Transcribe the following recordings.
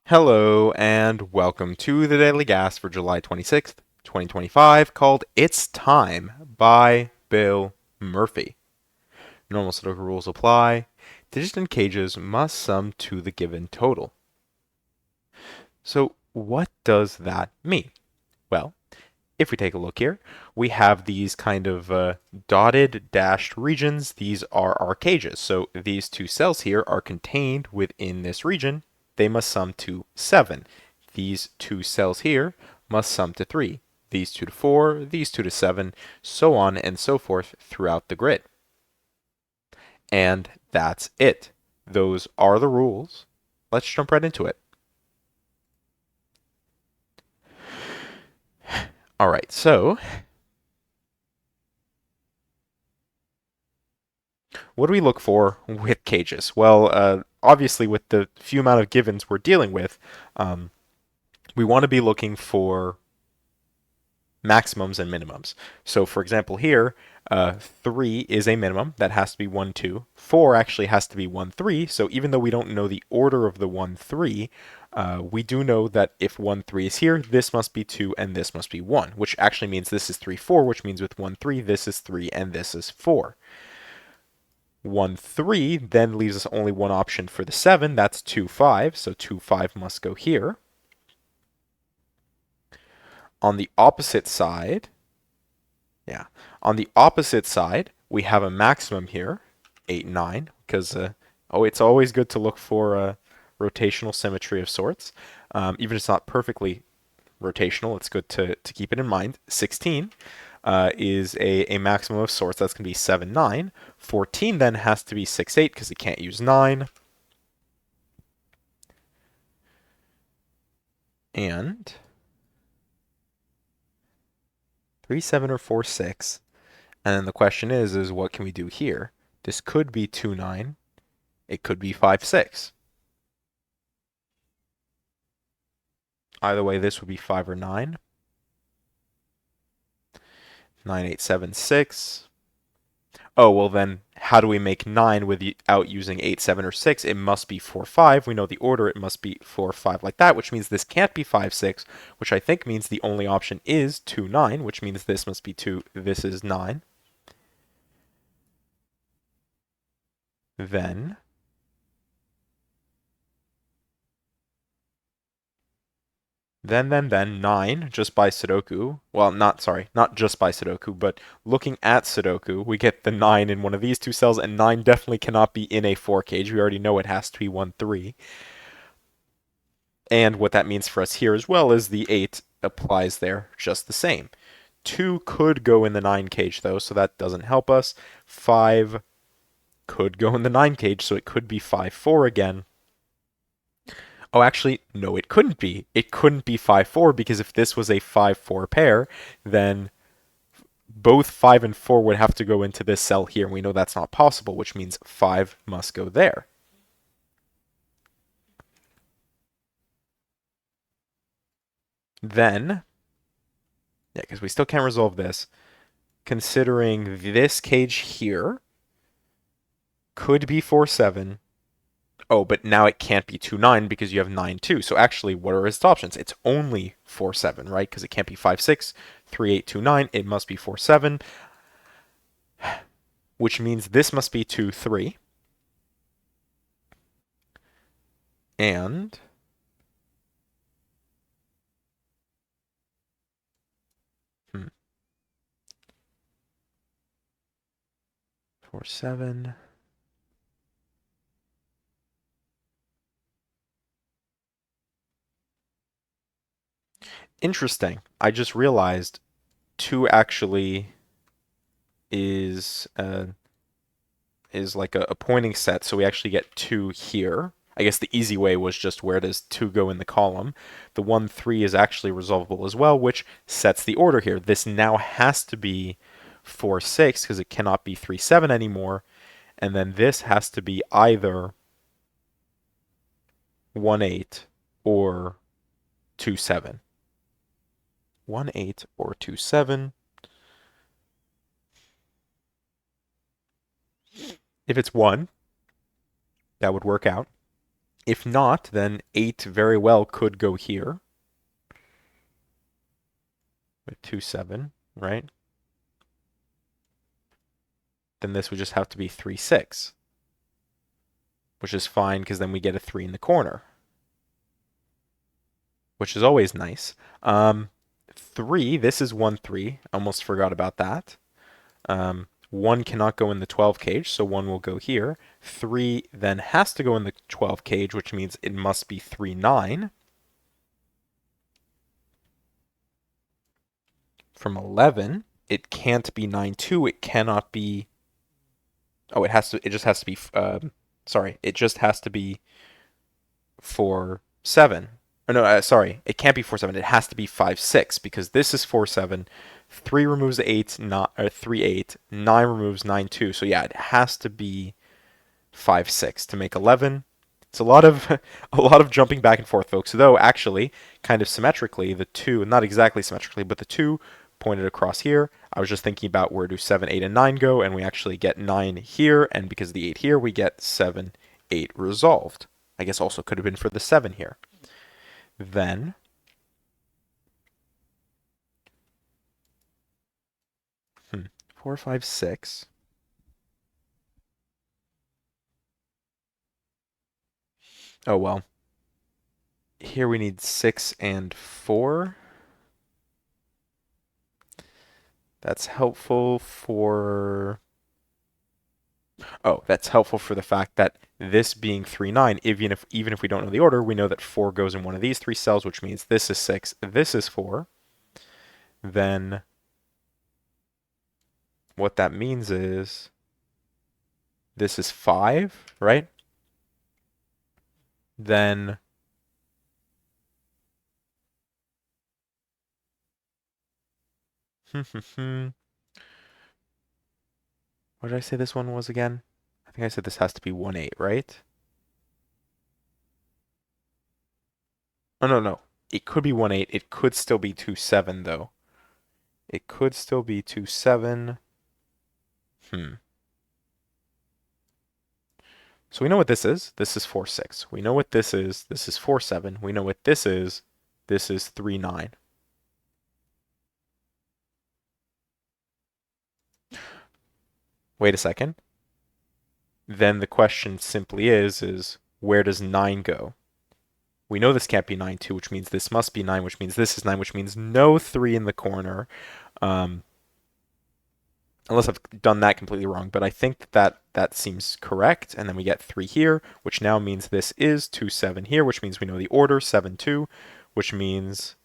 Hello and welcome to the Daily Gas for July 26th, 2025, called It's Time by Bill Murphy. Normal Sudoku rules apply. Digits and cages must sum to the given total. So, what does that mean? Well, if we take a look here, we have these kind of dotted dashed regions. These are our cages. So these two cells here are contained within this region. They must sum to 7. These two cells here must sum to 3. These two to 4, these two to 7, so on and so forth throughout the grid. And that's it. Those are the rules. Let's jump right into it. All right, so what do we look for with cages? Well, obviously, with the few amount of givens we're dealing with, um, we want to be looking for maximums and minimums. So, for example, here, 3 is a minimum. That has to be 1, 2. 4 actually has to be 1, 3. So, even though we don't know the order of the 1, 3, we do know that if 1, 3 is here, this must be 2 and this must be 1, which actually means this is 3, 4, which means with 1, 3, this is 3 and this is 4. 1, 3 then leaves us only one option for the 7. That's 2, 5. So 2, 5 must go here. On the opposite side, on the opposite side, we have a maximum here, 8, 9, because, it's always good to look for rotational symmetry of sorts. Even if it's not perfectly rotational, it's good to keep it in mind. 16 is a maximum of sorts. That's going to be 7, 9. 14 then has to be 6, 8 because it can't use 9. And 3, 7, or 4, 6. And then the question is what can we do here? This could be 2, 9. It could be 5, 6. Either way, this would be 5 or 9. 9, 8, 7, 6. Oh, well then, how do we make 9 without using 8, 7, or 6? It must be 4, 5. We know the order. It must be 4, 5 like that, which means this can't be 5, 6, which I think means the only option is 2, 9, which means this must be 2. This is 9. Then 9 just by Sudoku. Well, not just by Sudoku, but looking at Sudoku, we get the 9 in one of these two cells, and 9 definitely cannot be in a 4 cage. We already know it has to be 1, 3. And what that means for us here as well is the 8 applies there just the same. 2 could go in the 9 cage though, so that doesn't help us. 5 could go in the 9 cage, so it could be 5, 4 again. Oh, actually, no, it couldn't be. It couldn't be 5, 4 because if this was a 5, 4 pair, then both 5 and 4 would have to go into this cell here. And we know that's not possible, which means 5 must go there. Then, yeah, because we still can't resolve this, considering this cage here could be 4, 7. Oh, but now it can't be 2, 9 because you have 9, 2. So actually, what are its options? It's only 4, 7, right? Because it can't be 5, 6, 3, 8, 2, 9. It must be 4, 7, which means this must be 2, 3. And 4, 7. Interesting. I just realized 2 actually is like a pointing set, so we actually get 2 here. I guess the easy way was just where does 2 go in the column. The 1, 3 is actually resolvable as well, which sets the order here. This now has to be 4, 6 because it cannot be 3, 7 anymore. And then this has to be either 1, 8 or 2, 7. 1, 8 or 2, 7. If it's 1, that would work out. If not, then 8 very well could go here with 2, 7, right? Then this would just have to be 3, 6, which is fine because then we get a 3 in the corner, which is always nice. 3, this is 1, 3. Almost forgot about that. 1 cannot go in the 12 cage, so 1 will go here. 3 then has to go in the 12 cage, which means it must be 3, 9. From 11, it can't be 9, 2. It cannot be... Oh, it has to. It just has to be... sorry, it just has to be 4, 7. Oh, no, sorry. It can't be 4, 7. It has to be 5, 6, because this is 4, 7. 3 removes 8, not, or 3, 8. 9 removes 9, 2. So yeah, it has to be 5, 6 to make 11. It's a lot of a lot of jumping back and forth, folks. Though actually, kind of symmetrically, the 2, not exactly symmetrically, but the 2 pointed across here. I was just thinking about where do 7, 8, and 9 go, and we actually get 9 here, and because of the 8 here, we get 7, 8 resolved. I guess also could have been for the 7 here. Then 4, 5, 6. Oh well. Here we need 6 and 4. That's helpful for... Oh, that's helpful for the fact that this being 3, 9, even if we don't know the order, we know that 4 goes in one of these 3 cells, which means this is 6, this is 4. Then what that means is this is 5, right? Then what did I say this one was again? I think I said this has to be 1, 8, right? Oh, no, no. It could be 1, 8. It could still be 2, 7, though. It could still be 2, 7. So we know what this is. This is 4, 6. We know what this is. This is 4, 7. We know what this is. This is 3, 9. Wait a second. Then the question simply is where does 9 go? We know this can't be 9, 2, which means this must be 9, which means this is 9, which means no 3 in the corner. Unless I've done that completely wrong, but I think that seems correct. And then we get 3 here, which now means this is 2, 7 here, which means we know the order, 7, 2, which means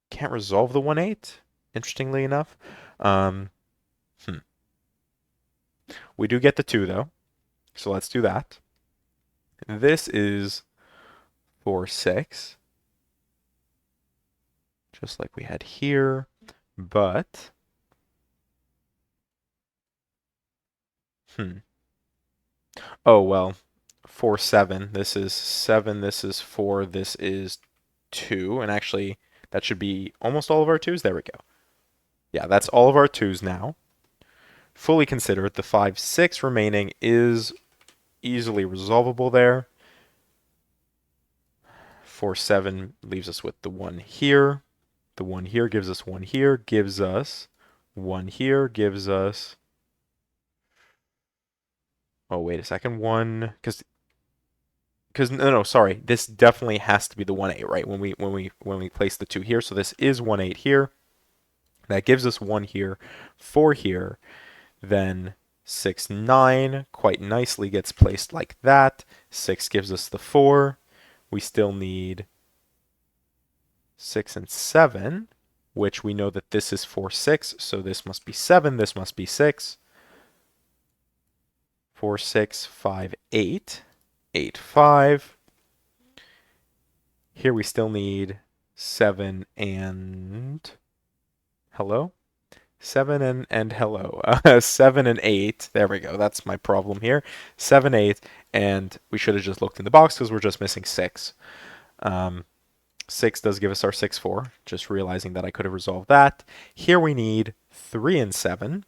can't resolve the 1, 8, interestingly enough. Um, hmm. We do get the 2, though, so let's do that. This is 4, 6, just like we had here, but... Oh, well, 4, 7. This is 7, this is 4, this is 2, and actually that should be almost all of our 2s. There we go. Yeah, that's all of our 2s now. Fully considered, the 5, 6 remaining is easily resolvable there. 4, 7 leaves us with the 1 here. The 1 here gives us 1 here, gives us 1 here, gives us... Oh, wait a second. 1, because no, sorry, this definitely has to be the 1, 8, right? When we place the 2 here, so this is 1, 8 here. That gives us 1 here, 4 here, then 6, 9 quite nicely gets placed like that. 6 gives us the 4. We still need 6 and 7, which we know that this is 4, 6, so this must be 7, this must be 6. 4, 6, 5, 8, 8, 5. Here we still need 7 and... Hello? 7 and hello. 7 and 8. There we go. That's my problem here. 7, 8, and we should have just looked in the box because we're just missing 6. 6 does give us our 6, 4. Just realizing that I could have resolved that. Here we need 3 and 7,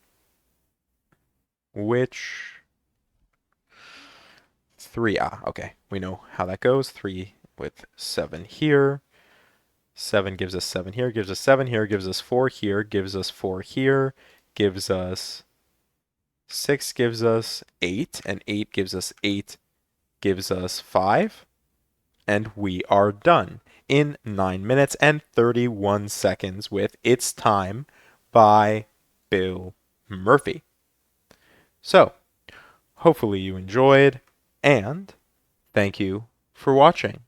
which 3. Okay. We know how that goes. 3 with 7 here. 7 gives us 7 here, gives us 7 here, gives us 4 here, gives us 4 here, gives us 6, gives us 8, and 8 gives us 8, gives us 5, and we are done in 9 minutes and 31 seconds with It's Time by Bill Murphy. So, hopefully you enjoyed, and thank you for watching.